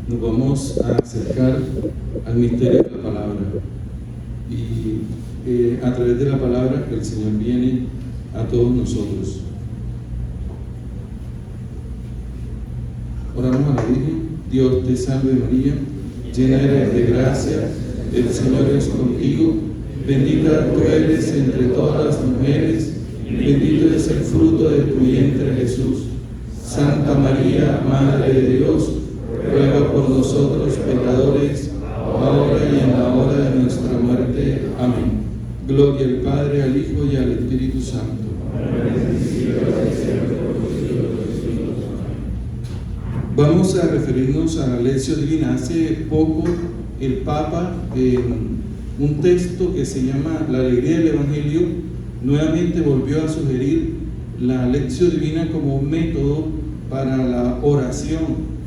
nos vamos a acercar al misterio de la palabra. Y a través de la palabra el Señor viene a todos nosotros. Oramos a la Virgen. Dios te salve María, llena eres de gracia, el Señor es contigo, bendita tú eres entre todas las mujeres, bendito es el fruto de tu vientre Jesús. Santa María, Madre de Dios, ruega por nosotros pecadores, ahora y en la hora de nuestra muerte. Amén. Gloria al Padre, al Hijo y al Espíritu Santo. Vamos a referirnos a la lección divina. Hace poco el Papa, en un texto que se llama La alegría del Evangelio, nuevamente volvió a sugerir la lección divina como un método para la oración.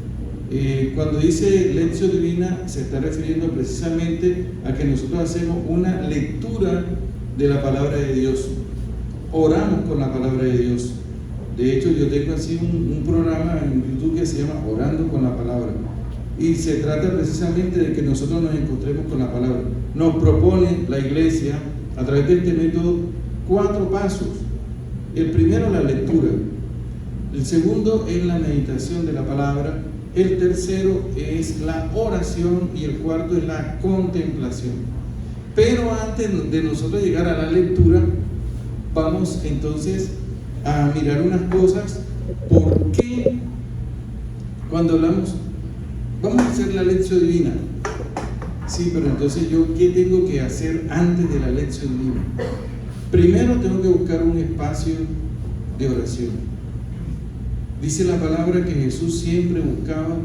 Cuando dice lección divina, se está refiriendo precisamente a que nosotros hacemos una lectura de la palabra de Dios, oramos con la palabra de Dios. De hecho, yo tengo así un programa en YouTube que se llama Orando con la Palabra, y se trata precisamente de que nosotros nos encontremos con la palabra. Nos propone la Iglesia a través de este método 4 pasos. El primero, la lectura. El segundo es la meditación de la palabra. El tercero es la oración y el cuarto es la contemplación. Pero antes de nosotros llegar a la lectura, vamos entonces a mirar unas cosas. ¿Por qué cuando hablamos vamos a hacer la lección divina? Sí, pero entonces yo, ¿qué tengo que hacer antes de la lección divina? Primero tengo que buscar un espacio de oración. Dice la palabra que Jesús siempre buscaba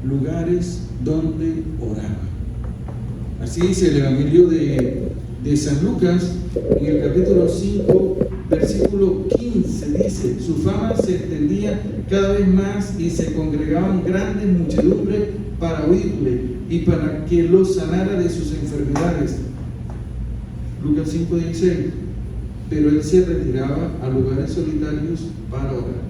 lugares donde oraba. Así dice el Evangelio de San Lucas, en el capítulo 5, versículo 15, dice: su fama se extendía cada vez más y se congregaban grandes muchedumbres para oírle y para que los sanara de sus enfermedades. Lucas 5:16. Pero él se retiraba a lugares solitarios para orar.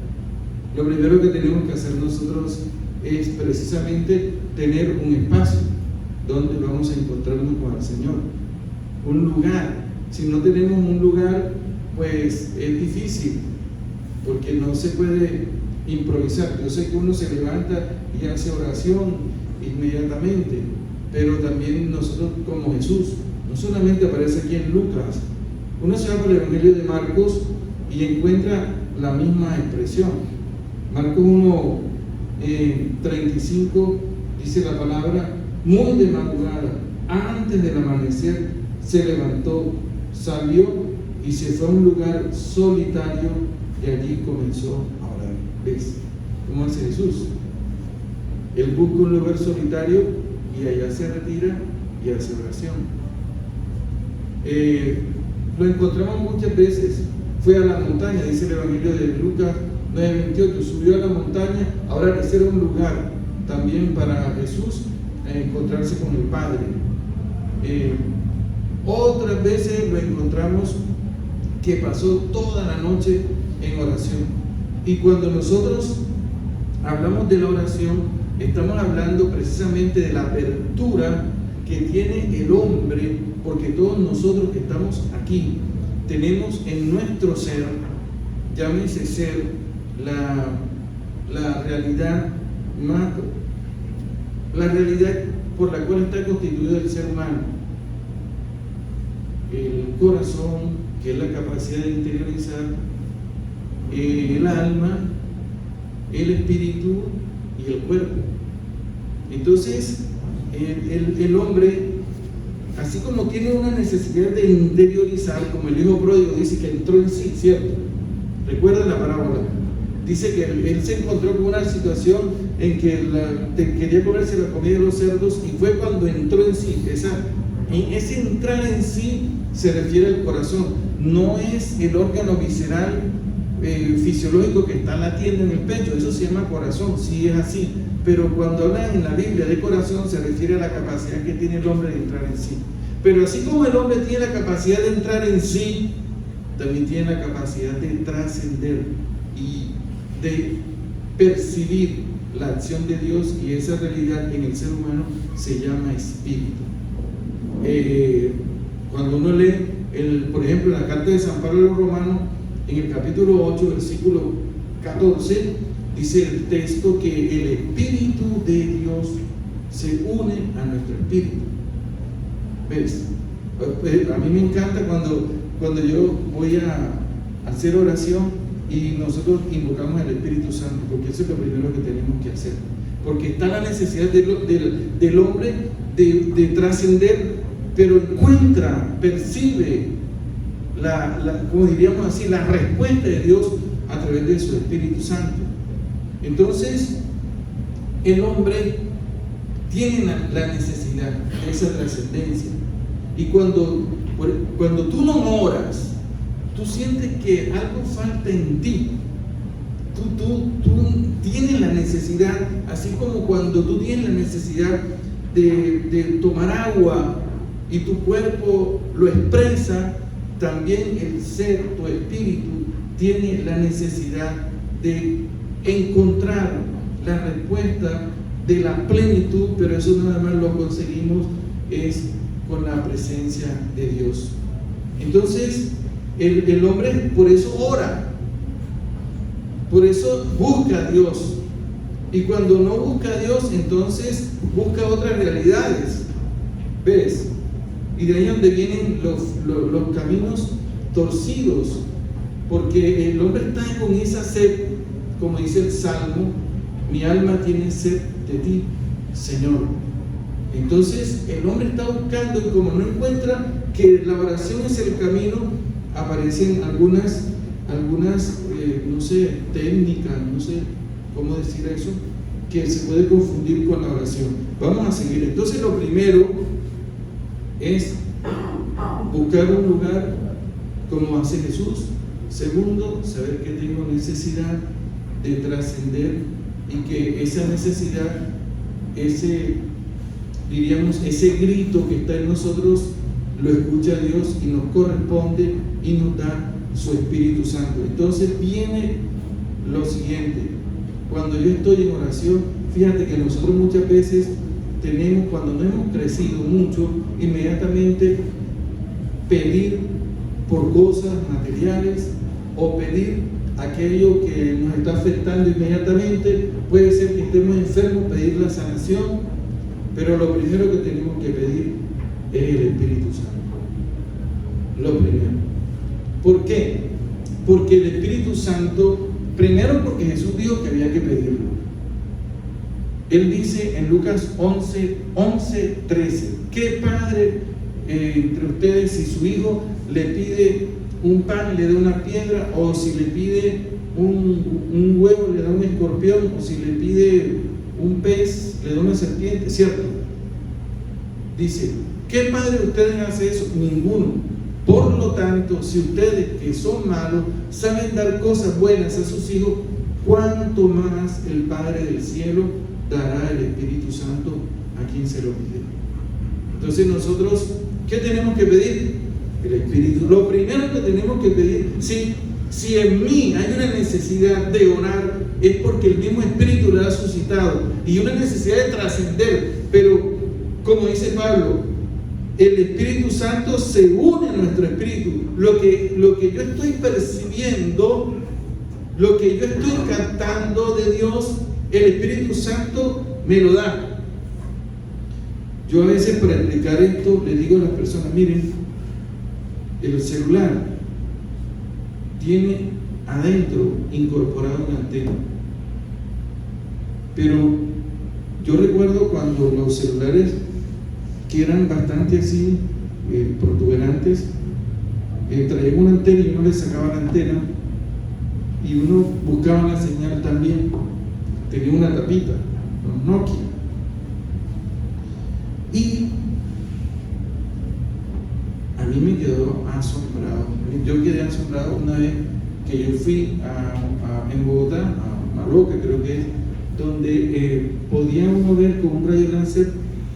Lo primero que tenemos que hacer nosotros es precisamente tener un espacio donde vamos a encontrarnos con el Señor, un lugar. Si no tenemos un lugar, pues es difícil, porque no se puede improvisar. Yo sé que uno se levanta y hace oración inmediatamente, pero también nosotros, como Jesús, no solamente aparece aquí en Lucas. Uno se va por el Evangelio de Marcos y encuentra la misma expresión. Marcos 1:35 dice la palabra: muy de madrugada, antes del amanecer, se levantó, salió y se fue a un lugar solitario y allí comenzó a orar. ¿Ves cómo hace Jesús? Él busca un lugar solitario y allá se retira y hace oración. Lo encontramos muchas veces. Fue a la montaña, dice el Evangelio de Lucas 9:28, subió a la montaña. Ahora ese era un lugar también para Jesús encontrarse con el Padre. Otras veces lo encontramos que pasó toda la noche en oración. Y cuando nosotros hablamos de la oración, estamos hablando precisamente de la apertura que tiene el hombre, porque todos nosotros que estamos aquí tenemos en nuestro ser, llámese ser, la realidad macro, la realidad por la cual está constituido el ser humano, el corazón, que es la capacidad de interiorizar, el alma, el espíritu y el cuerpo. Entonces el hombre, así como tiene una necesidad de interiorizar, como el hijo pródigo dice que entró en sí, ¿cierto? ¿Recuerdan la parábola? Dice que él se encontró con una situación en que quería comerse la comida de los cerdos, y fue cuando entró en sí. Ese entrar en sí se refiere al corazón, no es el órgano visceral fisiológico que está latiendo en el pecho, eso se llama corazón, sí es así. Pero cuando hablan en la Biblia de corazón, se refiere a la capacidad que tiene el hombre de entrar en sí. Pero así como el hombre tiene la capacidad de entrar en sí, también tiene la capacidad de trascender y de percibir la acción de Dios y esa realidad en el ser humano se llama espíritu. Cuando uno lee, por ejemplo, la carta de San Pablo a los Romanos, en el capítulo 8, versículo 14, dice el texto que el Espíritu de Dios se une a nuestro espíritu. ¿Ves? A mí me encanta cuando yo voy a hacer oración y nosotros invocamos al Espíritu Santo, porque eso es lo primero que tenemos que hacer. Porque está la necesidad del hombre de trascender, pero encuentra, percibe como diríamos así, la respuesta de Dios a través de su Espíritu Santo. Entonces, el hombre tiene la necesidad de esa trascendencia. Y cuando tú no oras, tú sientes que algo falta en ti. Tú tienes la necesidad, así como cuando tú tienes la necesidad de tomar agua y tu cuerpo lo expresa, también el ser, tu espíritu, tiene la necesidad de encontrar la respuesta de la plenitud, pero eso nada más lo conseguimos es con la presencia de Dios. Entonces, el hombre por eso ora, por eso busca a Dios, y cuando no busca a Dios, entonces busca otras realidades. ¿Ves? Y de ahí donde vienen los caminos torcidos, porque el hombre está con esa sed, como dice el Salmo: mi alma tiene sed de ti, Señor. Entonces el hombre está buscando, y como no encuentra que la oración es el camino, aparecen algunas no sé, técnicas, no sé cómo decir eso, que se puede confundir con la oración. Vamos a seguir. Entonces lo primero es buscar un lugar como hace Jesús. Segundo, saber que tengo necesidad de trascender, y que esa necesidad, ese grito que está en nosotros, lo escucha Dios y nos corresponde y nos da su Espíritu Santo. Entonces viene lo siguiente: cuando yo estoy en oración, fíjate que nosotros muchas veces tenemos, cuando no hemos crecido mucho, inmediatamente pedir por cosas materiales, o pedir aquello que nos está afectando inmediatamente. Puede ser que estemos enfermos, pedir la sanación, pero lo primero que tenemos que pedir es el Espíritu Santo. Lo primero. ¿Por qué? Porque el Espíritu Santo, primero porque Jesús dijo que había que pedirlo. Él dice en Lucas 11:13, ¿qué padre entre ustedes, si su hijo le pide un pan, le da una piedra? O si le pide un huevo, le da un escorpión? O si le pide un pez, le da una serpiente, ¿cierto? Dice, ¿qué padre de ustedes hace eso? Ninguno. Por lo tanto, si ustedes, que son malos, saben dar cosas buenas a sus hijos, ¿cuánto más el Padre del cielo dará el Espíritu Santo a quien se lo pide? Entonces nosotros, ¿qué tenemos que pedir? El Espíritu. Lo primero que tenemos que pedir, si en mí hay una necesidad de orar, es porque el mismo Espíritu lo ha suscitado, y una necesidad de trascender. Pero como dice Pablo, el Espíritu Santo se une a nuestro espíritu. Lo que yo estoy percibiendo, lo que yo estoy captando de Dios, el Espíritu Santo me lo da. Yo a veces, para explicar esto, le digo a las personas: miren, el celular tiene adentro incorporado una antena, pero yo recuerdo cuando los celulares, que eran bastante así, protuberantes, traían una antena y uno le sacaba la antena y uno buscaba la señal también. Tenía una tapita, los Nokia. Y a mí me quedó asombrado. Yo quedé asombrado una vez que yo fui en Bogotá, a Marroca creo que es, donde podía uno ver con un rayo láser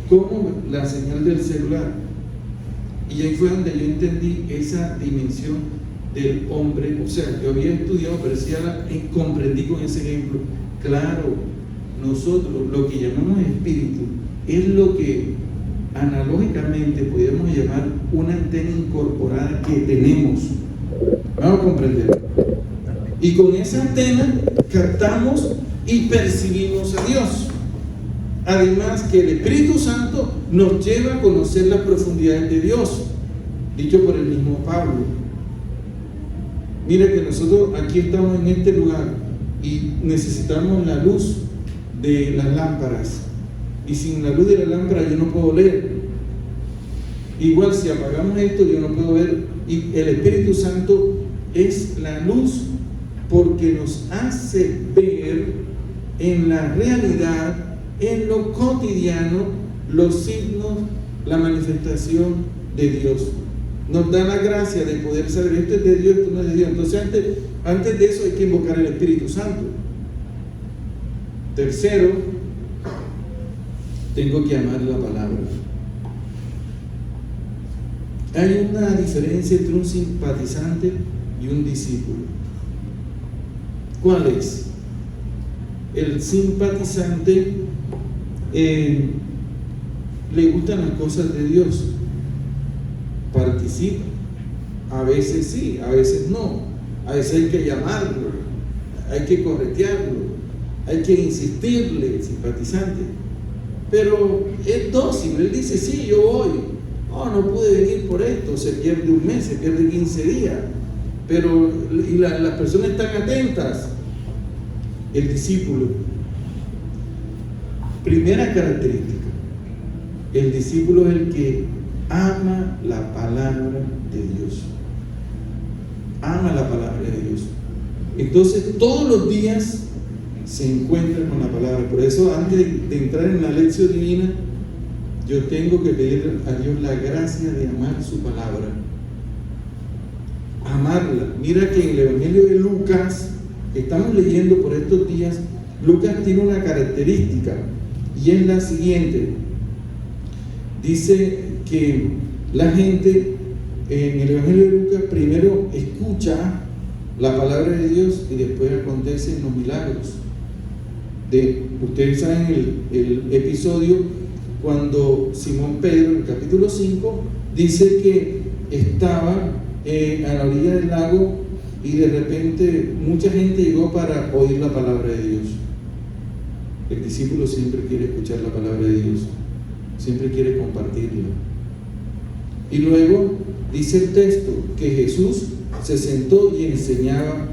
como la señal del celular. Y ahí fue donde yo entendí esa dimensión del hombre. O sea, yo había estudiado, pero sí comprendí con ese ejemplo. Claro, nosotros lo que llamamos espíritu es lo que analógicamente podríamos llamar una antena incorporada que tenemos. Vamos a comprender. Y con esa antena captamos y percibimos a Dios. Además que el Espíritu Santo nos lleva a conocer las profundidades de Dios, dicho por el mismo Pablo. Mira que nosotros aquí estamos en este lugar y necesitamos la luz de las lámparas, y sin la luz de la lámpara yo no puedo leer. Igual si apagamos esto yo no puedo ver, y el Espíritu Santo es la luz porque nos hace ver en la realidad, en lo cotidiano, los signos, la manifestación de Dios. Nos da la gracia de poder saber esto es de Dios, esto no es de Dios. Entonces antes de eso hay que invocar al Espíritu Santo. Tercero, tengo que amar la palabra. Hay una diferencia entre un simpatizante y un discípulo. ¿Cuál es? El simpatizante le gustan las cosas de Dios, participa, a veces sí, a veces no, a veces hay que llamarlo, hay que corretearlo, hay que insistirle, simpatizante, pero es dócil, él dice sí, yo voy, no pude venir por esto, se pierde un mes, se pierde 15 días, pero las personas están atentas. El discípulo, primera característica, el discípulo es el que ama la palabra de Dios. Ama la palabra de Dios. Entonces todos los días se encuentra con la palabra. Por eso antes de entrar en la lección divina, yo tengo que pedir a Dios la gracia de amar su palabra. Amarla. Mira que en el Evangelio de Lucas, que estamos leyendo por estos días, Lucas tiene una característica y es la siguiente. Dice que la gente en el Evangelio de Lucas primero escucha la palabra de Dios y después acontecen los milagros. Ustedes saben el episodio cuando Simón Pedro, en el capítulo 5, dice que estaba a la orilla del lago y de repente mucha gente llegó para oír la palabra de Dios. El discípulo siempre quiere escuchar la palabra de Dios, siempre quiere compartirla. Y luego dice el texto que Jesús se sentó y enseñaba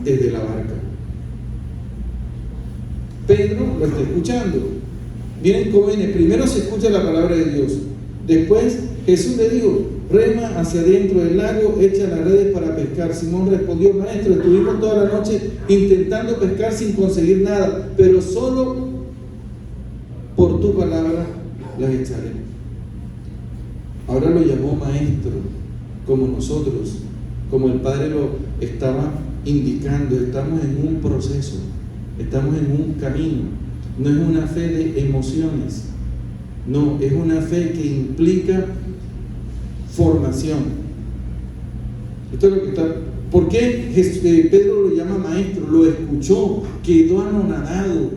desde la barca. Pedro lo está escuchando. Miren cómo viene. Primero se escucha la palabra de Dios. Después Jesús le dijo: rema hacia adentro del lago, echa las redes para pescar. Simón respondió: maestro, estuvimos toda la noche intentando pescar sin conseguir nada, pero solo por tu palabra las echaré. Ahora lo llamó maestro, como nosotros, como el Padre lo estaba indicando. Estamos en un proceso, estamos en un camino. No es una fe de emociones, no, es una fe que implica formación. Esto es lo que está. ¿Por qué Pedro lo llama maestro? Lo escuchó, quedó anonadado.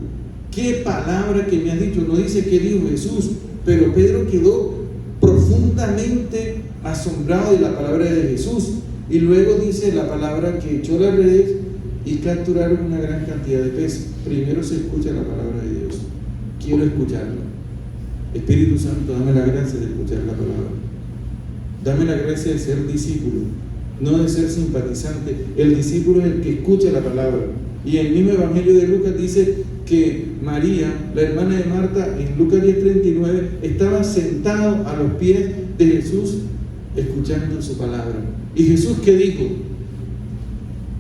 ¿Qué palabra que me has dicho? No dice qué dijo Jesús, pero Pedro quedó profundamente asombrado de la palabra de Jesús. Y luego dice la palabra que echó las redes y capturaron una gran cantidad de peces. Primero se escucha la palabra de Dios. Quiero escucharla. Espíritu Santo, dame la gracia de escuchar la palabra. Dame la gracia de ser discípulo, no de ser simpatizante. El discípulo es el que escucha la palabra. Y el mismo Evangelio de Lucas dice que María, la hermana de Marta, en Lucas 10:39, estaba sentado a los pies de Jesús escuchando su palabra. ¿Y Jesús qué dijo?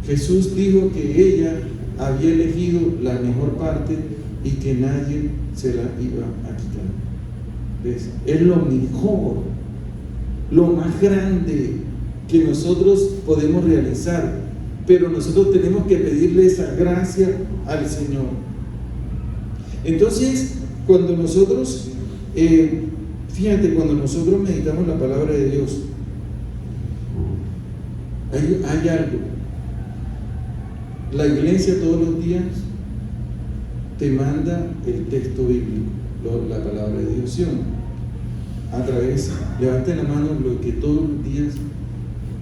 Jesús dijo que ella había elegido la mejor parte y que nadie se la iba a quitar. ¿Ves? Es lo mejor, lo más grande que nosotros podemos realizar, pero nosotros tenemos que pedirle esa gracia al Señor. Entonces, cuando nosotros, cuando nosotros meditamos la palabra de Dios, hay algo. La iglesia todos los días te manda el texto bíblico, la palabra de Dios, ¿sí o no? A través, levante la mano los que todos los días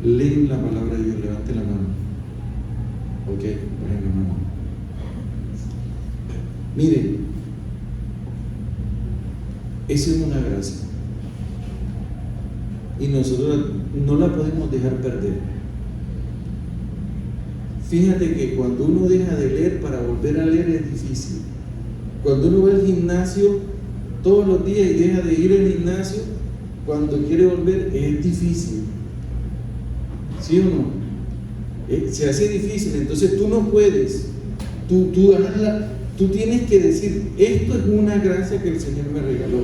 leen la palabra de Dios, levante la mano. Ok, bajen la mano. Miren, eso es una gracia y nosotros no la podemos dejar perder. Fíjate que cuando uno deja de leer para volver a leer es difícil. Cuando uno va al gimnasio todos los días y deja de ir al gimnasio, cuando quiere volver es difícil. ¿Sí o no? Se hace difícil, entonces tú no puedes. Tú tienes que decir, esto es una gracia que el Señor me regaló.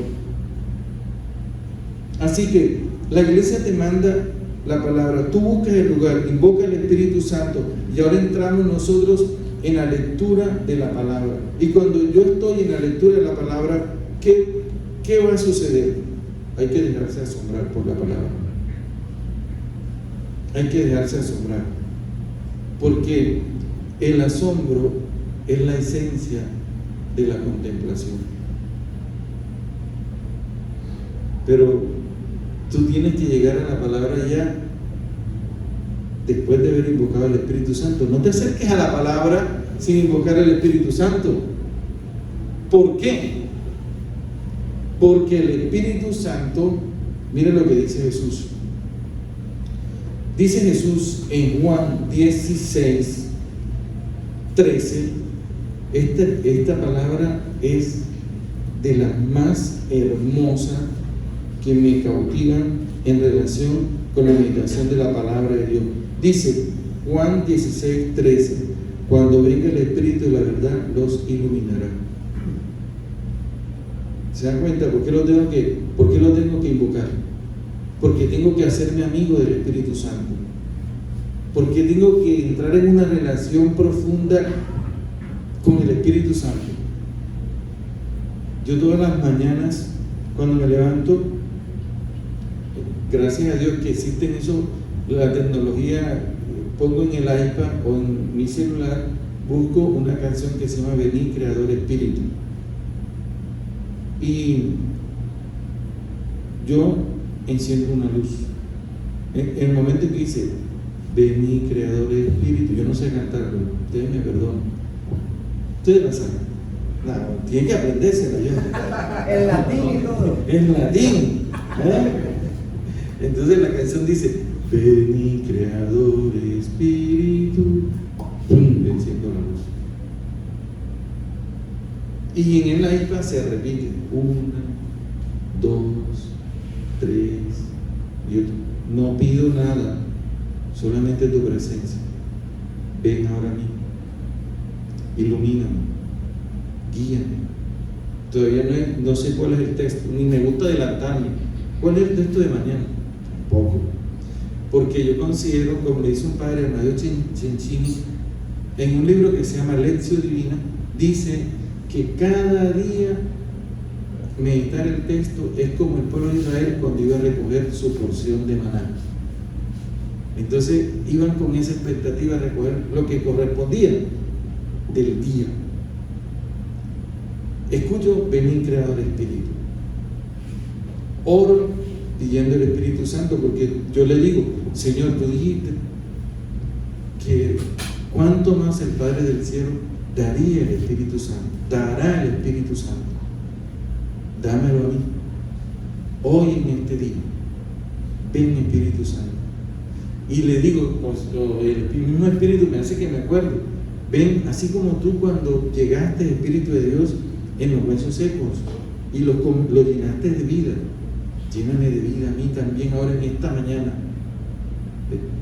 Así que la iglesia te manda la palabra, tú buscas el lugar, invoca al Espíritu Santo y ahora entramos nosotros en la lectura de la palabra. Y cuando yo estoy en la lectura de la palabra, ¿qué va a suceder? Hay que dejarse asombrar por la palabra. Hay que dejarse asombrar, porque el asombro es la esencia de la contemplación. Pero tú tienes que llegar a la palabra ya después de haber invocado al Espíritu Santo. No te acerques a la palabra sin invocar al Espíritu Santo. ¿Por qué? Porque el Espíritu Santo, mira lo que dice Jesús. Dice Jesús en Juan 16, 13, esta palabra es de las más hermosas que me cautivan en relación con la meditación de la palabra de Dios. Dice Juan 16, 13, cuando venga el Espíritu de la verdad los iluminará. ¿Se dan cuenta por qué lo tengo que invocar? Porque tengo que hacerme amigo del Espíritu Santo. Porque tengo que entrar en una relación profunda con el Espíritu Santo. Yo todas las mañanas, cuando me levanto, gracias a Dios que existen eso, la tecnología, pongo en el iPad o en mi celular, busco una canción que se llama Vení Creador Espíritu. Y yo enciendo una luz. En el momento que dice, Vení Creador Espíritu, yo no sé cantarlo, ustedes me perdonan. Ustedes la saben. No, tienen que aprendérsela ya. En latín y todo. En latín. Entonces la canción dice, Vení Creador Espíritu, ¡pum!, enciendo la luz. Y en el iPad se repite 1, 2, 3 y otro. No pido nada, solamente tu presencia. Ven ahora a mí, ilumíname, guíame. Todavía no sé cuál es el texto, ni me gusta adelantarme. ¿Cuál es el texto de mañana? Tampoco. Porque yo considero, como le dice un padre, Arnaldo Cencini, en un libro que se llama Lección Divina, dice que cada día meditar el texto es como el pueblo de Israel cuando iba a recoger su porción de maná. Entonces iban con esa expectativa a recoger lo que correspondía del día. Escucho, Vení Creador Espíritu. Oro pidiendo el Espíritu Santo, porque yo le digo, Señor, tú dijiste que cuánto más el Padre del cielo daría el Espíritu Santo, dará el Espíritu Santo. Dámelo a mí, hoy en este día. Ven, Espíritu Santo. Y le digo, el mismo Espíritu me hace que me acuerde. Ven, así como tú cuando llegaste, Espíritu de Dios, en los huesos secos y lo llenaste de vida. Lléname de vida a mí también ahora en esta mañana.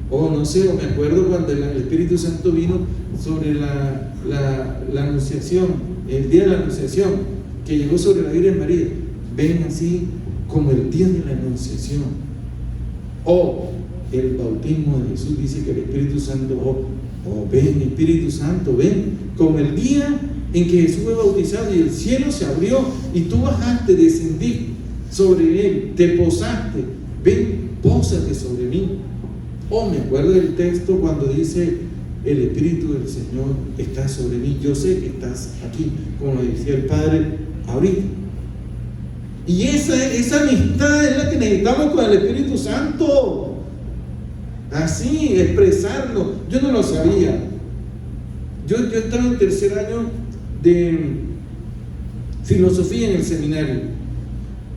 O no sé, o me acuerdo cuando el Espíritu Santo vino sobre la anunciación, el día de la anunciación, que llegó sobre la Virgen María. Ven así como el día de la anunciación. O el bautismo de Jesús dice que el Espíritu Santo, ven Espíritu Santo, ven, como el día en que Jesús fue bautizado y el cielo se abrió y tú bajaste, descendí sobre él, te posaste, ven, pósate sobre mí. Me acuerdo del texto cuando dice el Espíritu del Señor está sobre mí. Yo sé que estás aquí, como lo decía el Padre ahorita. Y esa amistad es la que necesitamos con el Espíritu Santo. Así, expresarlo. Yo no lo sabía. Yo estaba en tercer año de filosofía en el seminario.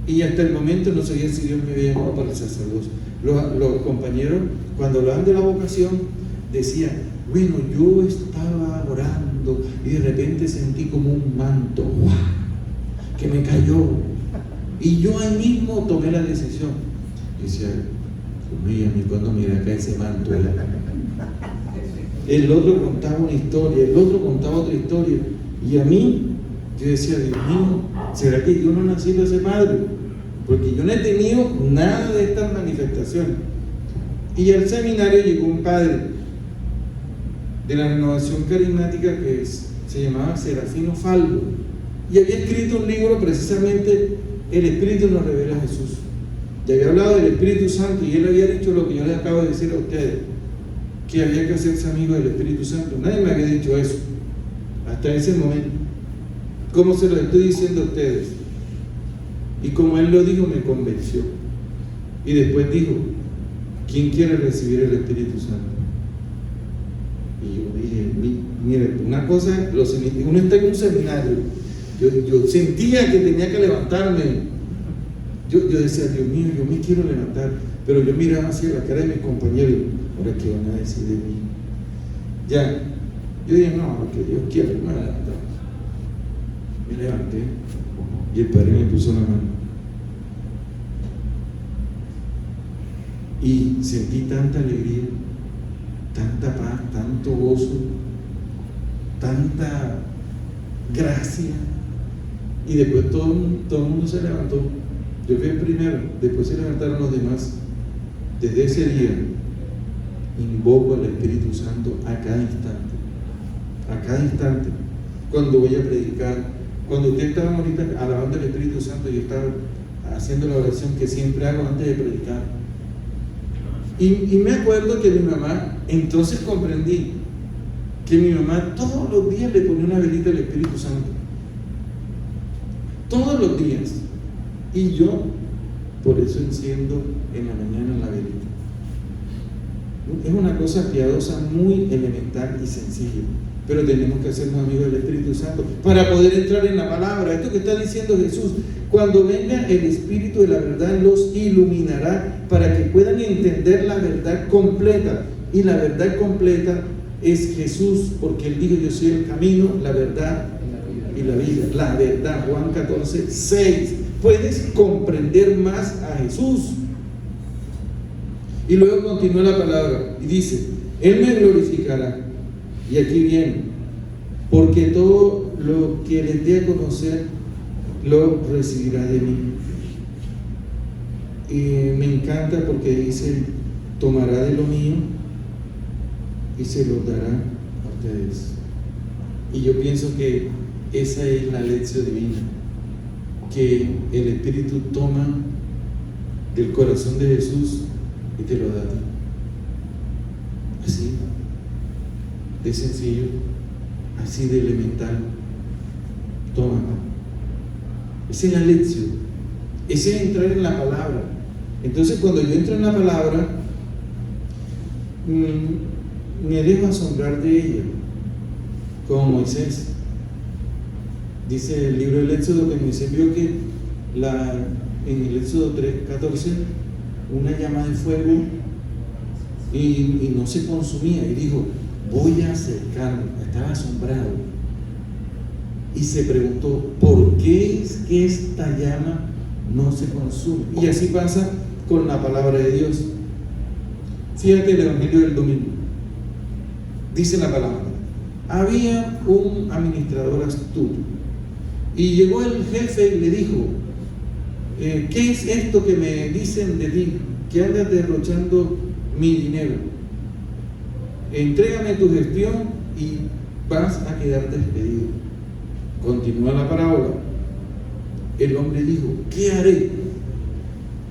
Y hasta el momento no sabía si Dios me había llamado para el sacerdocio. Los compañeros, cuando hablaban de la vocación, decían: bueno, yo estaba orando y de repente sentí como un manto, ¡guau!, que me cayó. Y yo ahí mismo tomé la decisión. Y decía: Dios mío, ¿cuándo me irá acá ese manto? El otro contaba una historia, el otro contaba otra historia. Y a mí, yo decía: Dios mío, ¿será que yo no nací de ese padre? Porque yo no he tenido nada de estas manifestaciones. Y al seminario llegó un padre de la Renovación Carismática que se llamaba Serafino Faldo, y había escrito un libro precisamente: El Espíritu nos revela a Jesús. Y había hablado del Espíritu Santo, y él había dicho lo que yo les acabo de decir a ustedes, que había que hacerse amigo del Espíritu Santo. Nadie me había dicho eso hasta ese momento. ¿Cómo se lo estoy diciendo a ustedes? Y como él lo dijo, me convenció. Y después dijo: ¿quién quiere recibir el Espíritu Santo? Y yo dije: mire, una cosa, uno está en un seminario. Yo sentía que tenía que levantarme. Yo decía: Dios mío, yo me quiero levantar. Pero yo miraba hacia la cara de mis compañeros: ¿ahora qué van a decir de mí? Ya, yo dije: no, lo que Dios quiere, me levanté. Me levanté y el Padre me puso la mano. Y sentí tanta alegría, tanta paz, tanto gozo, tanta gracia. Y después todo el mundo se levantó. Yo fui el primero, después se levantaron los demás. Desde ese día invoco al Espíritu Santo a cada instante. A cada instante. Cuando voy a predicar, cuando ustedes estaban ahorita alabando al Espíritu Santo, yo estaba haciendo la oración que siempre hago antes de predicar. Y me acuerdo que mi mamá, entonces comprendí que mi mamá todos los días le ponía una velita al Espíritu Santo. Todos los días. Y yo, por eso enciendo en la mañana la velita. Es una cosa piadosa muy elemental y sencilla, pero tenemos que hacernos amigos del Espíritu Santo para poder entrar en la palabra. Esto que está diciendo Jesús: cuando venga el Espíritu de la verdad, los iluminará para que puedan entender la verdad completa. Y la verdad completa es Jesús, porque Él dijo: yo soy el camino, la verdad y la vida. La verdad, Juan 14:6. Puedes comprender más a Jesús. Y luego continúa la palabra y dice: Él me glorificará. Y aquí viene: porque todo lo que les dé a conocer lo recibirá de mí. Y me encanta porque dice: tomará de lo mío y se lo dará a ustedes. Y yo pienso que esa es la lección divina, que el Espíritu toma del corazón de Jesús y te lo da a ti. Así de sencillo, así de elemental. Toma. Esa es la lección. Ese es entrar en la palabra. Entonces, cuando yo entro en la palabra, me dejo asombrar de ella, como Moisés. Dice el libro del Éxodo que Moisés vio que en el Éxodo 3:14 una llama de fuego y no se consumía, y dijo: voy a acercarme. Estaba asombrado y se preguntó: ¿por qué es que esta llama no se consume? Y así pasa con la palabra de Dios. Fíjate el Evangelio del domingo. Dice la palabra: había un administrador astuto y llegó el jefe y le dijo: ¿qué es esto que me dicen de ti? Que andas derrochando mi dinero. Entrégame tu gestión y vas a quedar despedido. Continúa la parábola. El hombre dijo: ¿qué haré?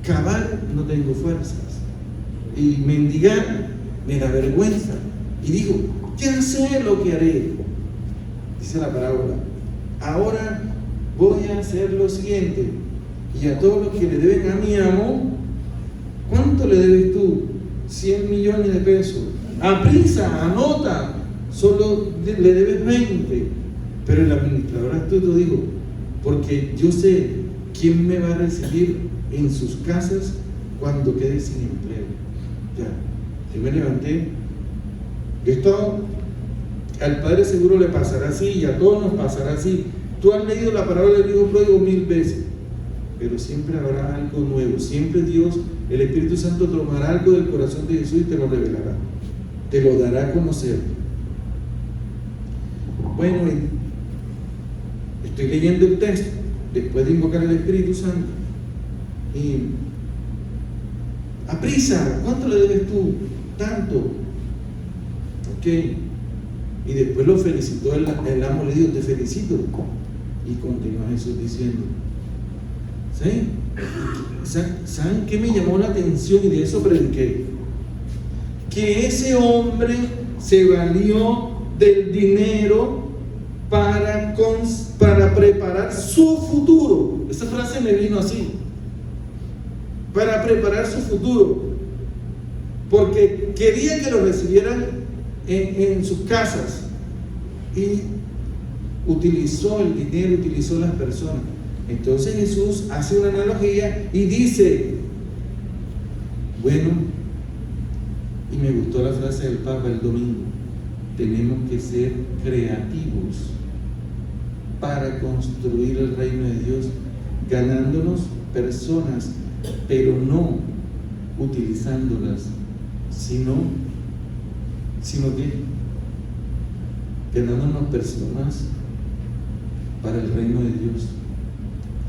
Cavar no tengo fuerzas, y mendigar me da vergüenza. Y dijo: ya sé lo que haré. Dice la parábola, ahora voy a hacer lo siguiente, y a todos los que le deben a mi amo, ¿cuánto le debes tú? 100 millones de pesos. Aprisa, anota, solo le debes 20. Pero el administrador astuto dijo, porque yo sé quién me va a recibir en sus casas cuando quede sin empleo. Ya, yo me levanté. Esto al padre seguro le pasará así y a todos nos pasará así. Tú has leído la parábola del hijo pródigo 1000 veces, pero siempre habrá algo nuevo. Siempre Dios, el Espíritu Santo, tomará algo del corazón de Jesús y te lo revelará, te lo dará a conocer. Bueno, estoy leyendo el texto después de invocar al Espíritu Santo y aprisa, ¿cuánto le debes tú? Tanto. Ok, y después lo felicitó el amo, le dijo, te felicito, y continuó Jesús diciendo, ¿sí? ¿Saben qué me llamó la atención? Y de eso prediqué, que ese hombre se valió del dinero para preparar su futuro. Esa frase me vino así, para preparar su futuro, porque quería que lo recibieran en sus casas, y utilizó el dinero, utilizó las personas. Entonces Jesús hace una analogía y dice, bueno, y me gustó la frase del Papa el domingo, tenemos que ser creativos para construir el reino de Dios, ganándonos personas, pero no utilizándolas, sino que ganándonos personas para el reino de Dios.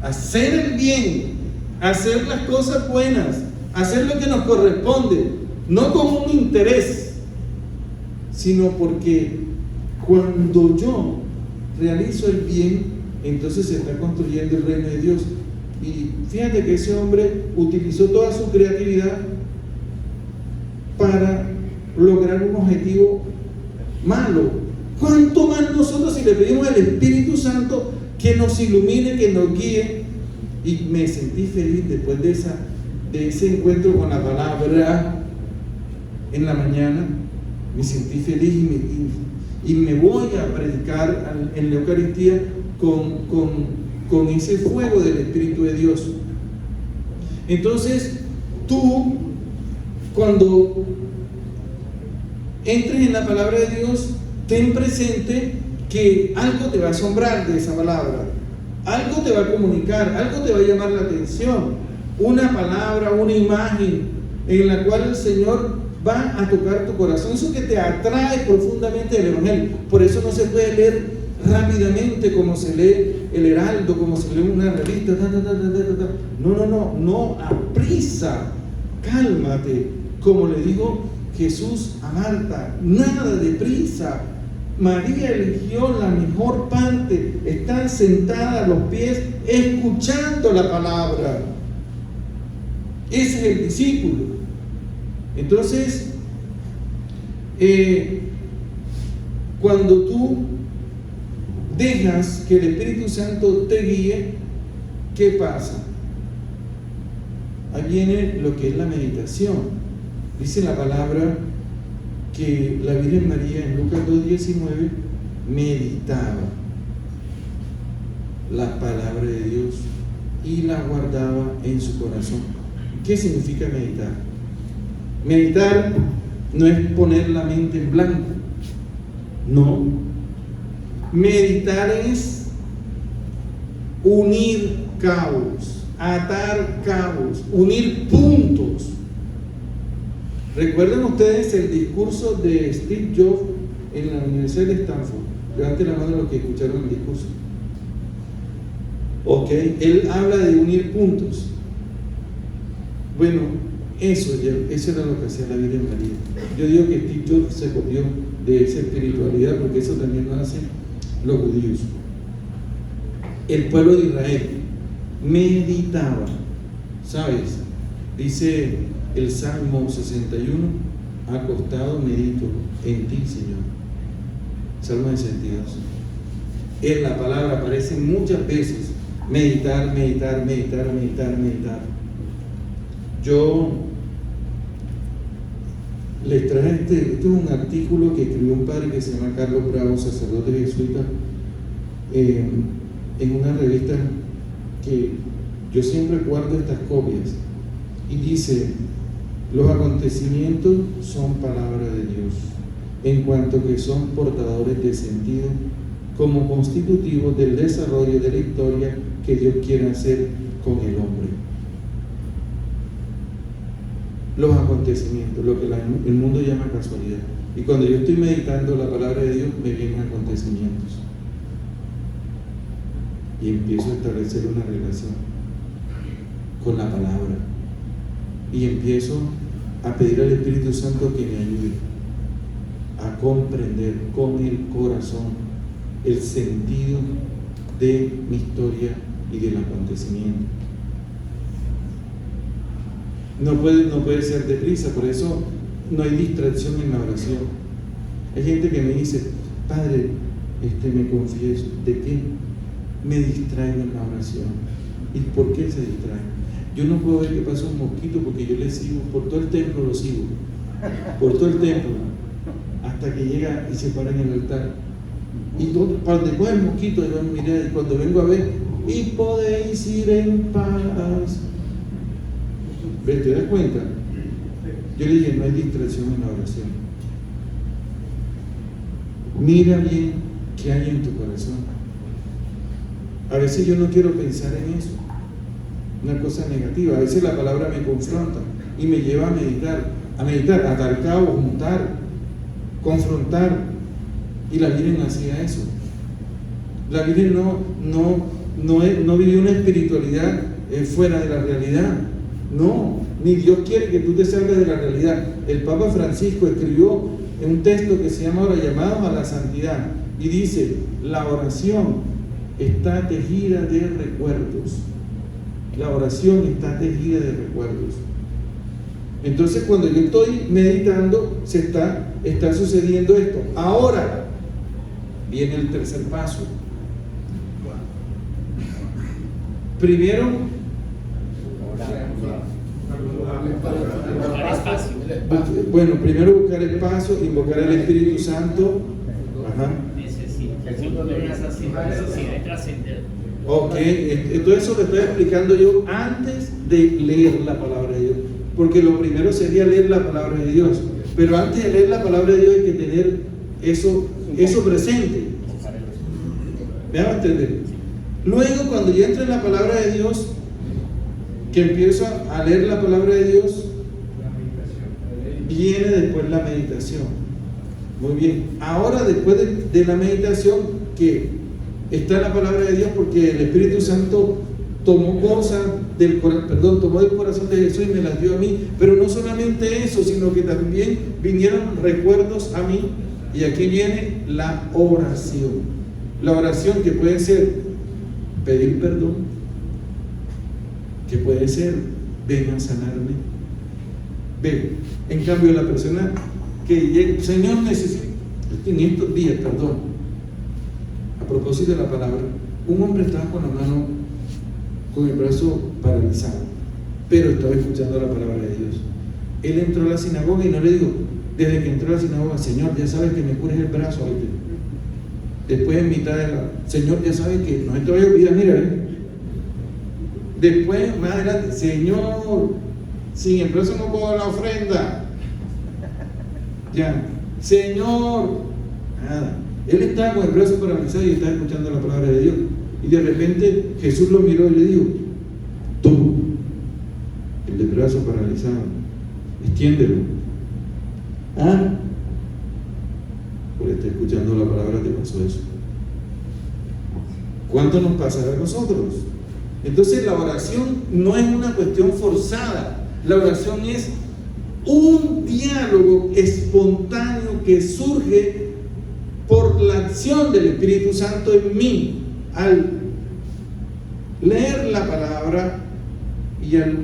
Hacer el bien, hacer las cosas buenas, hacer lo que nos corresponde, no con un interés, sino porque cuando yo realizo el bien, entonces se está construyendo el reino de Dios. Y fíjate que ese hombre utilizó toda su creatividad para lograr un objetivo malo. ¿Cuánto más nosotros si le pedimos al Espíritu Santo que nos ilumine, que nos guíe? Y me sentí feliz después de ese encuentro con la palabra en la mañana. Me sentí feliz y me voy a predicar en la Eucaristía con ese fuego del Espíritu de Dios. Entonces, tú, cuando entres en la palabra de Dios, ten presente que algo te va a asombrar de esa palabra, algo te va a comunicar, algo te va a llamar la atención, una palabra, una imagen en la cual el Señor va a tocar tu corazón, eso que te atrae profundamente del Evangelio. Por eso no se puede leer rápidamente como se lee el Heraldo, como se lee una revista, no, aprisa, cálmate, como le dijo Jesús a Marta, nada de prisa. María eligió la mejor parte, estar sentada a los pies escuchando la palabra. Ese es el discípulo. Entonces, cuando tú dejas que el Espíritu Santo te guíe, ¿qué pasa? Ahí viene lo que es la meditación. Dice la palabra que la Virgen María en Lucas 2:19 meditaba la palabra de Dios y la guardaba en su corazón. ¿Qué significa meditar? Meditar no es poner la mente en blanco, no. Meditar es unir cabos, atar cabos, unir puntos. ¿Recuerdan ustedes el discurso de Steve Jobs en la Universidad de Stanford? Levanten la mano los que escucharon el discurso. Ok, él habla de unir puntos. Bueno, eso era lo que hacía la Virgen María. Yo digo que Steve Jobs se copió de esa espiritualidad, porque eso también lo hacen los judíos. El pueblo de Israel meditaba, ¿sabes? Dice el Salmo 61, acostado medito en ti, Señor. Salmo de sentidos. En la palabra aparece muchas veces meditar, meditar, meditar, meditar, meditar. Yo les traje este es un artículo que escribió un padre que se llama Carlos Bravo, sacerdote jesuita, en una revista que yo siempre guardo estas copias, y dice: los acontecimientos son palabra de Dios, en cuanto que son portadores de sentido, como constitutivos del desarrollo de la historia que Dios quiere hacer con el hombre. Los acontecimientos, lo que el mundo llama casualidad. Y cuando yo estoy meditando la palabra de Dios, me vienen acontecimientos. Y empiezo a establecer una relación con la palabra. Y empiezo a pedir al Espíritu Santo que me ayude a comprender con el corazón el sentido de mi historia y del acontecimiento. No puede ser deprisa, por eso no hay distracción en la oración. Hay gente que me dice: Padre, me confieso. ¿De qué? Me distraigo en la oración. ¿Y por qué se distrae? Yo no puedo ver que pasa un mosquito porque yo le sigo, por todo el templo lo sigo, por todo el templo, hasta que llega y se para en el altar. Y para donde coge el mosquito, yo miré, y cuando vengo a ver, y podéis ir en paz. ¿Ves? ¿Te das cuenta? Yo le dije: no hay distracción en la oración. Mira bien qué hay en tu corazón. A veces yo no quiero pensar en eso, una cosa negativa. A veces la palabra me confronta y me lleva a meditar, atar cabos, juntar, confrontar. Y la Virgen hacía eso. La Virgen no vivió una espiritualidad fuera de la realidad. No, ni Dios quiere que tú te salgas de la realidad. El Papa Francisco escribió en un texto que se llama ahora Llamados a la Santidad, y dice: la oración está tejida de recuerdos. La oración está tejida de recuerdos. Entonces, cuando yo estoy meditando, está sucediendo esto. Ahora viene el tercer paso. Primero, primero buscar el paso, invocar al Espíritu Santo. Ajá. Necesidad de trascender. Ok, todo eso lo estoy explicando yo antes de leer la palabra de Dios, porque lo primero sería leer la palabra de Dios, pero antes de leer la palabra de Dios hay que tener eso presente. ¿Me van a entender? Luego, cuando yo entro en la palabra de Dios, que empiezo a leer la palabra de Dios, viene después la meditación. Muy bien. Ahora, después de la meditación, que está en la palabra de Dios, porque el Espíritu Santo tomó cosas tomó del corazón de Jesús y me las dio a mí, pero no solamente eso, sino que también vinieron recuerdos a mí, y aquí viene la oración. La oración, que puede ser pedir perdón, que puede ser ven a sanarme. Ven, en cambio, la persona que llega: Señor, necesito, en estos días, a propósito de la palabra, un hombre estaba con la mano, con el brazo paralizado, pero estaba escuchando la palabra de Dios. Él entró a la sinagoga y no le digo, desde que entró a la sinagoga: Señor, ya sabes que me cures el brazo ahorita. Después, en mitad de Señor, ya sabes que no te voy a olvidar, mira, Después, más adelante: Señor, sin el brazo no puedo dar la ofrenda. Ya, Señor, nada. Él estaba con el brazo paralizado y estaba escuchando la palabra de Dios. Y de repente Jesús lo miró y le dijo: tú, el del brazo paralizado, extiéndelo. Por estar escuchando la palabra te pasó eso. ¿Cuánto nos pasará a nosotros? Entonces, la oración no es una cuestión forzada. La oración es un diálogo espontáneo que surge por la acción del Espíritu Santo en mí, al leer la palabra y al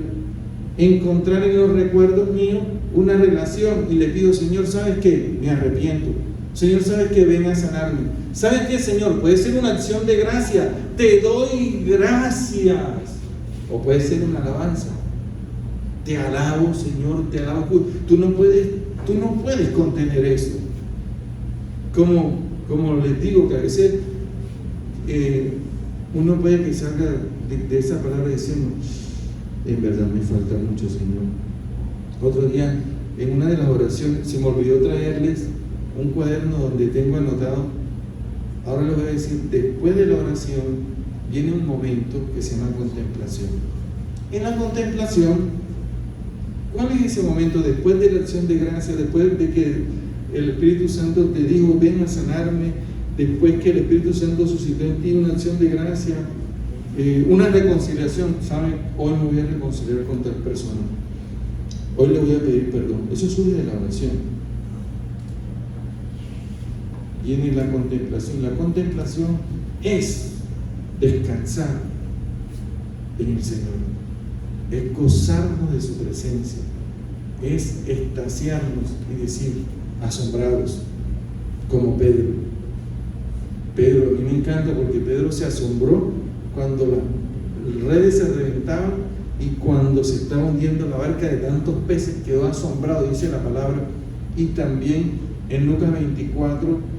encontrar en los recuerdos míos una relación, y le pido: Señor, ¿sabes qué? Me arrepiento, Señor, ¿sabes qué? Ven a sanarme. ¿Sabes qué, Señor? Puede ser una acción de gracia. Te doy gracias. O puede ser una alabanza. Te alabo, Señor, te alabo. Tú no puedes contener eso. Como les digo, que a veces uno puede que salga de esa palabra diciendo, en verdad me falta mucho, Señor. Otro día, en una de las oraciones, se me olvidó traerles un cuaderno donde tengo anotado. Ahora les voy a decir, después de la oración viene un momento que se llama contemplación. En la contemplación, ¿cuál es ese momento? Después de la acción de gracia, después de que el Espíritu Santo te dijo, ven a sanarme, después que el Espíritu Santo suscitó en ti una acción de gracia, una reconciliación. ¿Saben? Hoy me voy a reconciliar con tal persona, hoy le voy a pedir perdón. Eso surge de la oración. Viene la contemplación. La contemplación es descansar en el Señor, es gozarnos de su presencia, es extasiarnos y decir, asombrados, como Pedro. Pedro, a mí me encanta porque Pedro se asombró cuando las redes se reventaban y cuando se estaba hundiendo la barca de tantos peces, quedó asombrado, dice la palabra. Y también en Lucas 24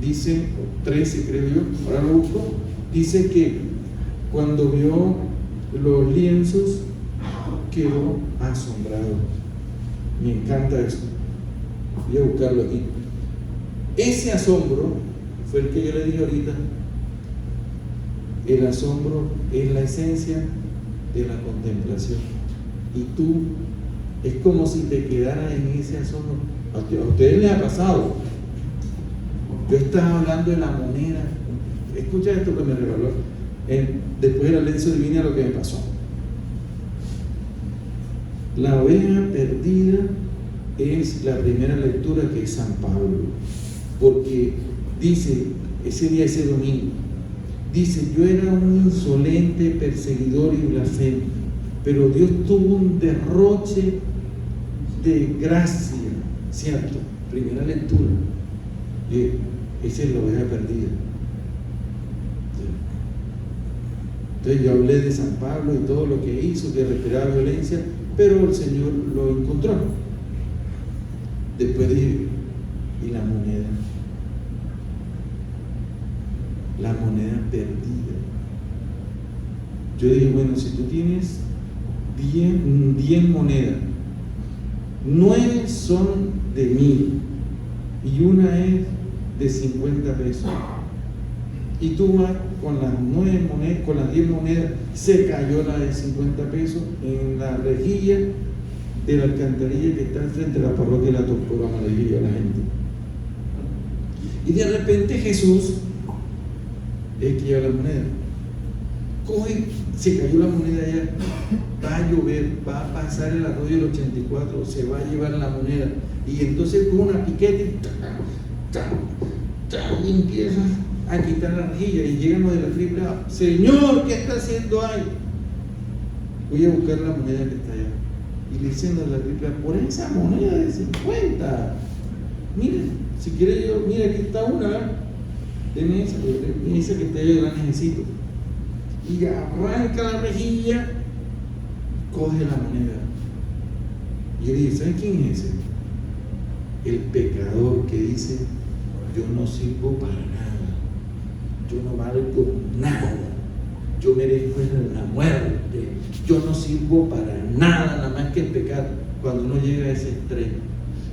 dice, 13 creo yo, ahora lo busco, dice que cuando vio los lienzos quedó asombrado. Me encanta eso. Voy a buscarlo aquí. Ese asombro fue el que yo le dije ahorita. El asombro es la esencia de la contemplación. Y tú, es como si te quedaras en ese asombro. A ustedes les ha pasado. Yo estaba hablando de la moneda. Escucha esto que me regaló. Después de la lección divina, lo que me pasó. La oveja perdida es la primera lectura que es San Pablo. Porque dice, ese domingo, dice, yo era un insolente perseguidor y blasfemo, pero Dios tuvo un derroche de gracia, ¿cierto? Primera lectura. Esa es la oveja perdida. Entonces yo hablé de San Pablo y todo lo que hizo, que respiraba violencia, pero el Señor lo encontró. Después dije, ¿y la moneda? La moneda perdida. Yo dije, bueno, si tú tienes 10 monedas, 9 son de 1000 y una es de 50 pesos, y tú vas con las 9 monedas, con las 10 monedas, se cayó la de 50 pesos en la rejilla de la alcantarilla que está frente a la parroquia de la Toscorama, le dije yo a la gente. Y de repente Jesús, el que lleva la moneda, coge, se cayó la moneda allá, va a llover, va a pasar el arroyo del 84, se va a llevar la moneda, y entonces con una piqueta y empieza a quitar la rejilla, y llegan los de la triple A. Señor, ¿qué está haciendo ahí? Voy a buscar la moneda que está allá. Y le dicen a la triple A, por esa moneda de 50, mire, si quiere yo, mira, aquí está una, denme esa que está allá, yo la necesito. Y arranca la rejilla, coge la moneda. Y él dice, ¿saben quién es ese? El pecador que dice, yo no sirvo para nada, yo no valgo nada, yo merezco la muerte, yo no sirvo para nada más que el pecado. Cuando uno llega a ese extremo,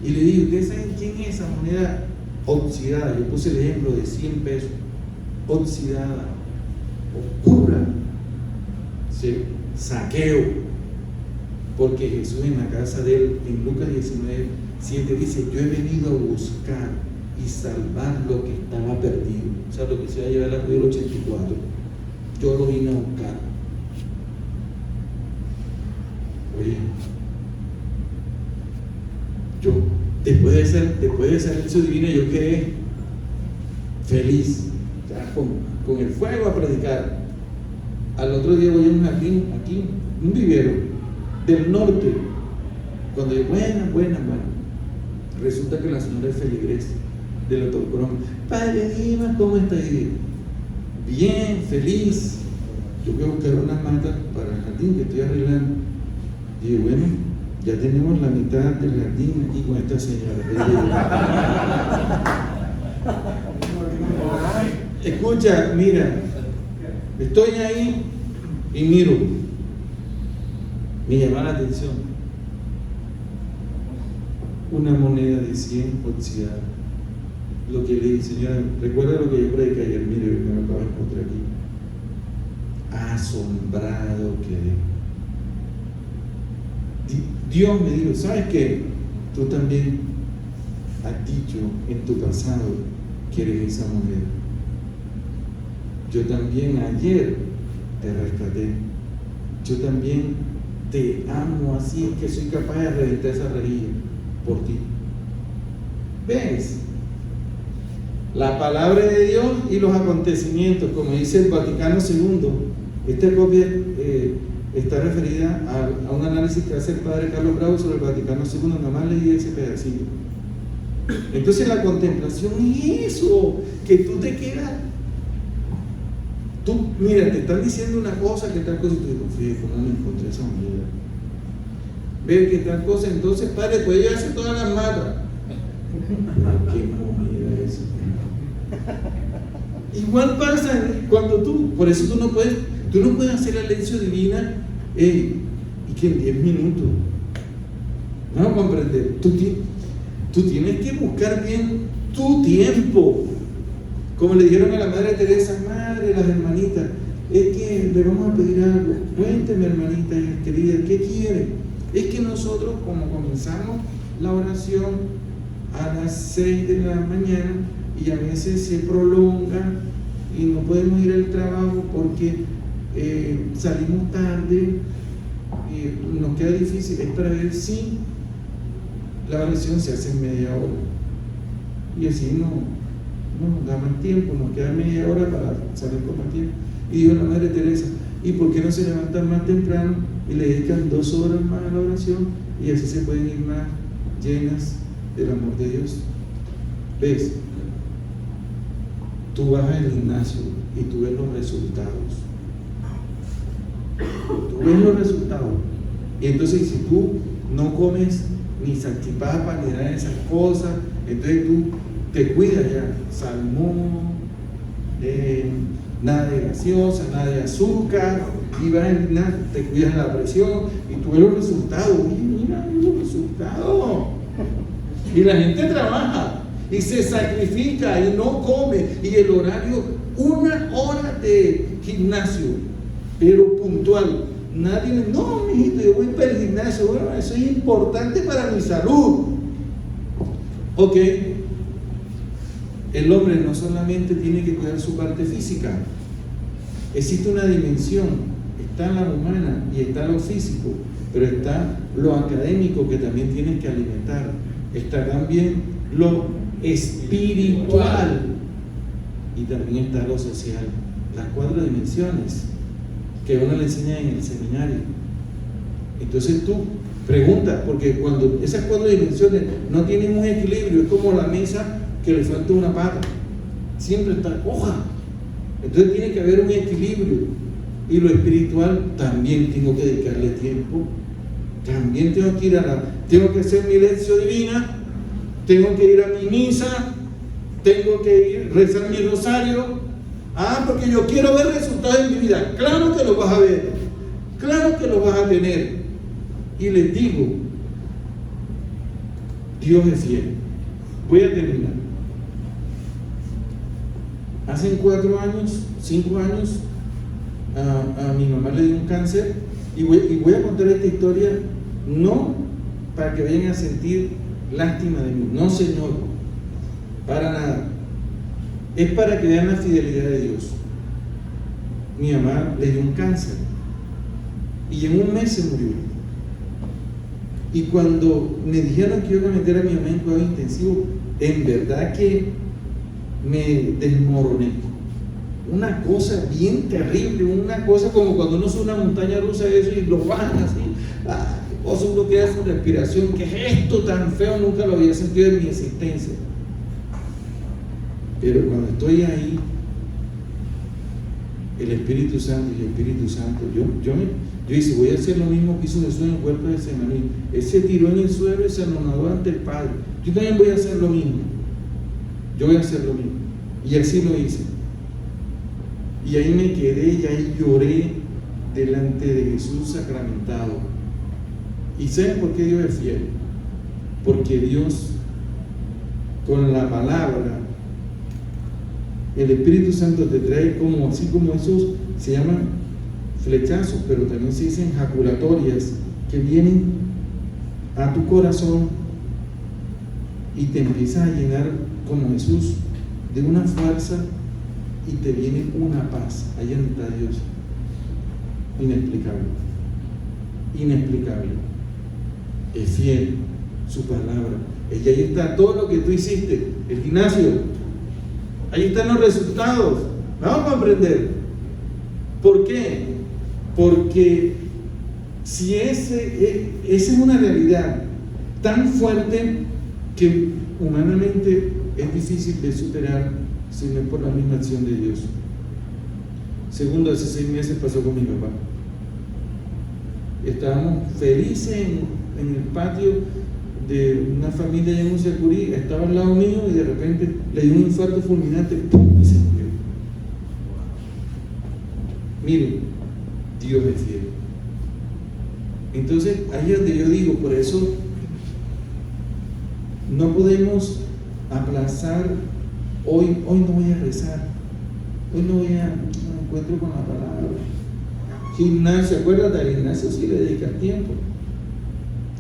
y le digo, ¿ustedes saben quién es esa moneda oxidada? Yo puse el ejemplo de 100 pesos, oxidada, oscura, ¿sí? Saqueo, porque Jesús en la casa de él, en Lucas 19:7 dice, yo he venido a buscar y salvar lo que estaba perdido. O sea, lo que se va a llevar al arroyo 84, yo lo vine a buscar. Oye, yo después de esa lección divina, yo quedé feliz, ya con el fuego a predicar. Al otro día voy a un jardín aquí, un vivero del norte. Cuando digo, bueno, resulta que la señora es feligresa. del doctor Colón. Padre Dimas, ¿cómo está ahí? Bien, feliz. Yo voy a buscar unas matas para el jardín que estoy arreglando. Y bueno, ya tenemos la mitad del jardín aquí con esta señora. Escucha, mira, estoy ahí y miro, me llama la atención una moneda de 100 oxidada. Lo que le dije, señora, recuerda lo que yo prediqué ayer, mire, me lo acabo de encontrar aquí. Asombrado quedé. Dios me dijo, ¿sabes qué? Tú también has dicho en tu pasado que eres esa moneda. Yo también ayer te rescaté. Yo también te amo así que soy capaz de reventar esa rejilla por ti. ¿Ves? La palabra de Dios y los acontecimientos, como dice el Vaticano II. Esta copia está referida a un análisis que hace el padre Carlos Bravo sobre el Vaticano II. Nada más leí ese pedacito. Entonces la contemplación es eso, que tú te quedas. Tú, mira, te están diciendo una cosa, que tal cosa, y tú dices, fíjate, ¿cómo me encontré esa moneda? Ve que tal cosa, entonces, padre, puede llevarse todas las matas. Pero qué moneda es. Igual pasa cuando tú, por eso tú no puedes hacer la lección divina, y que en 10 minutos. No vas a comprender. Tú tienes que buscar bien tu tiempo. Como le dijeron a la Madre Teresa, madre, las hermanitas, es que le vamos a pedir algo. Cuénteme, hermanita querida, ¿qué quiere? Es que nosotros, como comenzamos la oración a las 6 de la mañana y a veces se prolonga y no podemos ir al trabajo porque salimos tarde y nos queda difícil, es para ver si la oración se hace en media hora. Y así no nos da más tiempo, nos queda media hora para salir con más tiempo. Y dijo la Madre Teresa, ¿y por qué no se levantan más temprano y le dedican 2 horas más a la oración? Y así se pueden ir más llenas del amor de Dios. ¿Ves? Tú vas al gimnasio y tú ves los resultados. Tú ves los resultados. Y entonces si tú no comes ni salchipapa ni nada de esas cosas, entonces tú te cuidas ya, salmón, nada de gaseosa, nada de azúcar, y vas a gimnasio, te cuidas la presión y tú ves los resultados. Mira los resultados. Y la gente trabaja y se sacrifica y no come, y el horario, 1 hora de gimnasio, pero puntual. Nadie, no, mijito, yo voy para el gimnasio, bueno, eso es importante para mi salud. Ok. El hombre no solamente tiene que cuidar su parte física, existe una dimensión, está la humana y está lo físico, pero está lo académico que también tienes que alimentar, está también lo espiritual y también está lo social, las 4 dimensiones que uno le enseña en el seminario. Entonces tú preguntas, porque cuando esas 4 dimensiones no tienen un equilibrio, es como la mesa que le falta una pata, siempre está coja. Entonces tiene que haber un equilibrio. Y lo espiritual también tengo que dedicarle tiempo, también tengo que ir tengo que hacer mi lección divina, tengo que ir a mi misa, tengo que rezar mi rosario. Porque yo quiero ver resultados en mi vida. Claro que los vas a ver, claro que los vas a tener. Y les digo, Dios es fiel. Voy a terminar. Hace 4 años, 5 años, a mi mamá le dio un cáncer, y voy a contar esta historia no para que vayan a sentir lástima de mí, no, señor, para nada, es para que vean la fidelidad de Dios. Mi mamá le dio un cáncer y en un mes se murió, y cuando me dijeron que iba a meter a mi mamá en cuidado intensivo, en verdad que me desmoroné. Una cosa bien terrible, una cosa como cuando uno sube una montaña rusa de eso y lo bajan así, cosa uno queda sin respiración. ¿Qué es esto tan feo? Nunca lo había sentido en mi existencia. Pero cuando estoy ahí, el Espíritu Santo, yo hice, voy a hacer lo mismo que hizo Jesús en el huerto de Getsemaní. Él se tiró en el suelo y se anonadó ante el Padre. Yo también voy a hacer lo mismo. Yo voy a hacer lo mismo. Y así lo hice. Y ahí me quedé y ahí lloré delante de Jesús sacramentado. ¿Y saben por qué Dios es fiel? Porque Dios, con la palabra, el Espíritu Santo te trae como, así como esos se llaman flechazos, pero también se dicen jaculatorias, que vienen a tu corazón y te empiezas a llenar como Jesús de una fuerza y te viene una paz. Allá está Dios. Inexplicable. Inexplicable. Es fiel su palabra. Y ahí está todo lo que tú hiciste. El gimnasio. Ahí están los resultados. Vamos a comprender. ¿Por qué? Porque si esa es una realidad tan fuerte que humanamente es difícil de superar si no es por la misma acción de Dios. Segundo, hace 6 meses pasó con mi papá. Estábamos felices en el patio de una familia en Musiacurí, estaba al lado mío y de repente le dio un infarto fulminante, ¡pum!, y se murió. Miren, Dios es fiel. Entonces, ahí es donde yo digo, por eso no podemos aplazar. Hoy no voy a rezar, hoy no voy a me encuentro con la palabra. Gimnasio, acuérdate, al gimnasio sí le dedicas tiempo.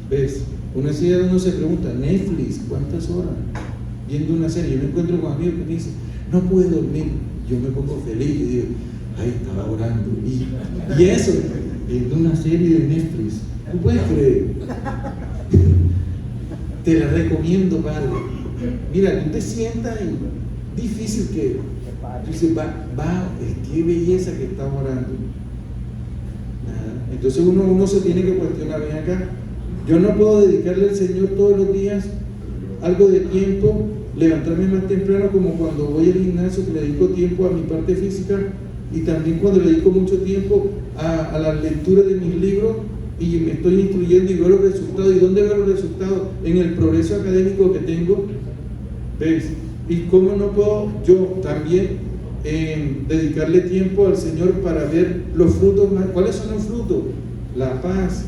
¿Ves? Uno se pregunta, Netflix, ¿cuántas horas? Viendo una serie. Yo me encuentro con amigos que me dicen, no pude dormir. Yo me pongo feliz y digo, ay, estaba orando. Y eso, viendo una serie de Netflix. ¿Tú puedes creer? Te la recomiendo, padre. Mira, tú te sientas y difícil que tú dices, qué belleza que está orando. Nada. Entonces uno se tiene que cuestionar, ven acá. Yo no puedo dedicarle al Señor todos los días algo de tiempo, levantarme más temprano, como cuando voy al gimnasio, que le dedico tiempo a mi parte física, y también cuando le dedico mucho tiempo a la lectura de mis libros y me estoy instruyendo y veo los resultados. ¿Y dónde veo los resultados? En el progreso académico que tengo. ¿Ves? ¿Y cómo no puedo yo también dedicarle tiempo al Señor para ver los frutos? ¿Cuáles son los frutos? La paz,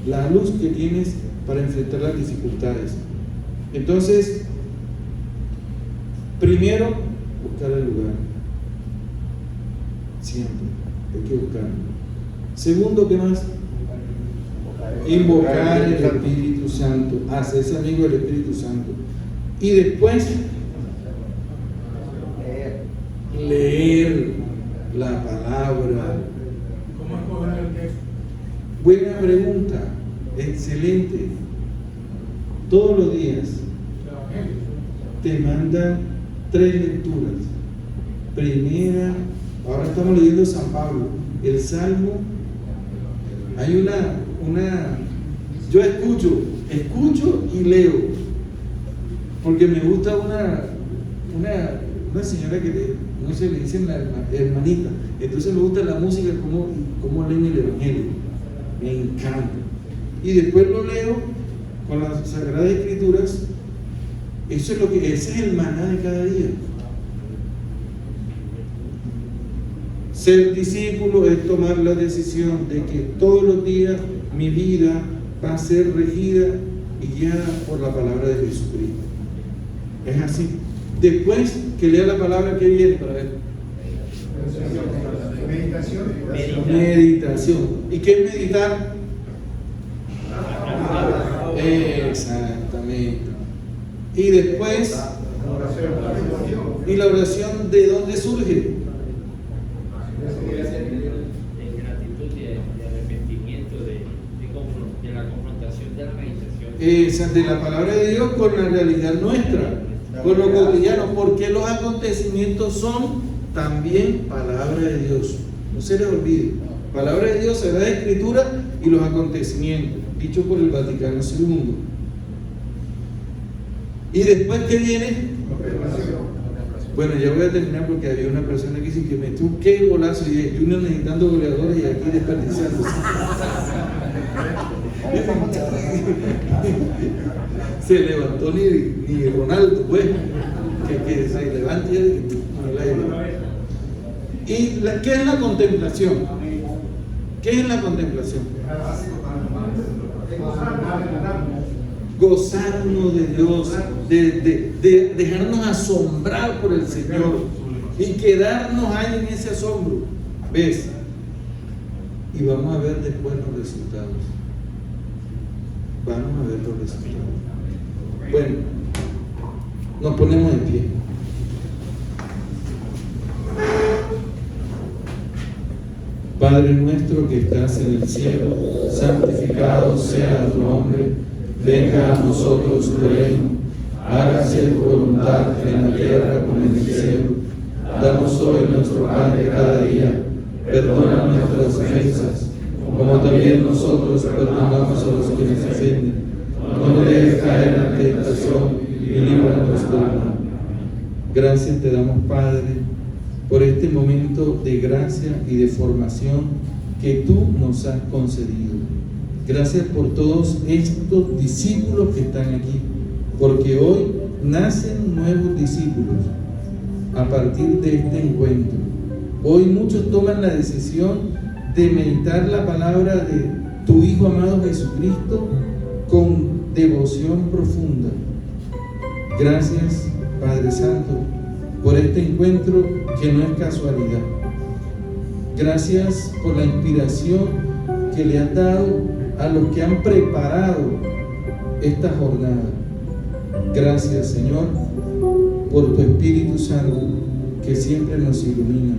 la luz que tienes para enfrentar las dificultades. Entonces, primero, buscar el lugar. Siempre hay que buscarlo. Segundo, ¿qué más? Invocar el Espíritu Santo, hacerse amigo del Espíritu Santo. Y después, leer la palabra. ¿Cómo escoger el texto? Buena pregunta, excelente. Todos los días te mandan 3 lecturas. Primera, ahora estamos leyendo San Pablo, el Salmo. Hay yo escucho y leo, porque me gusta una señora que no se le dicen la hermanita. Entonces me gusta la música, como leen el Evangelio. Me encanta. Y después lo leo con las Sagradas Escrituras. Ese es el maná de cada día. Ser discípulo es tomar la decisión de que todos los días mi vida va a ser regida y guiada por la palabra de Jesucristo. Es así. Después que lea la palabra, ¿qué viene para ver? Meditación. ¿Y qué es meditar? Exactamente. Y después, ¿y la oración de dónde surge? De gratitud, de arrepentimiento, de la confrontación, de la organización. De la palabra de Dios con la realidad nuestra, con lo cotidiano, porque los acontecimientos son también palabra de Dios. No se les olvide. Palabra de Dios, Sagrada Escritura y los acontecimientos, dicho por el Vaticano II. Y después, ¿qué viene? Bueno, ya voy a terminar porque había una persona que dice que metió un qué golazo y Junior necesitando goleadores y aquí desperdiciándose. Se levantó ni Ronaldo, pues, que se levante en el aire. ¿Y qué es la contemplación? ¿Qué es la contemplación? Gozarnos de Dios, de dejarnos asombrar por el Señor y quedarnos ahí en ese asombro. ¿Ves? Y vamos a ver después los resultados. Vamos a ver los resultados. Bueno, nos ponemos de pie. Padre nuestro que estás en el cielo, santificado sea tu nombre. Venga a nosotros tu reino. Hágase tu voluntad en la tierra como en el cielo. Danos hoy nuestro pan de cada día. Perdona nuestras ofensas, como también nosotros perdonamos a los que nos ofenden. No nos dejes caer en la tentación y líbranos del mal. Gracias te damos, Padre, por este momento de gracia y de formación que tú nos has concedido. Gracias por todos estos discípulos que están aquí, porque hoy nacen nuevos discípulos a partir de este encuentro. Hoy muchos toman la decisión de meditar la palabra de tu Hijo amado Jesucristo con devoción profunda. Gracias, Padre Santo, por este encuentro que no es casualidad. Gracias por la inspiración que le has dado a los que han preparado esta jornada. Gracias, Señor, por tu Espíritu Santo que siempre nos ilumina,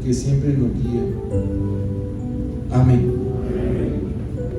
que siempre nos guía. Amén.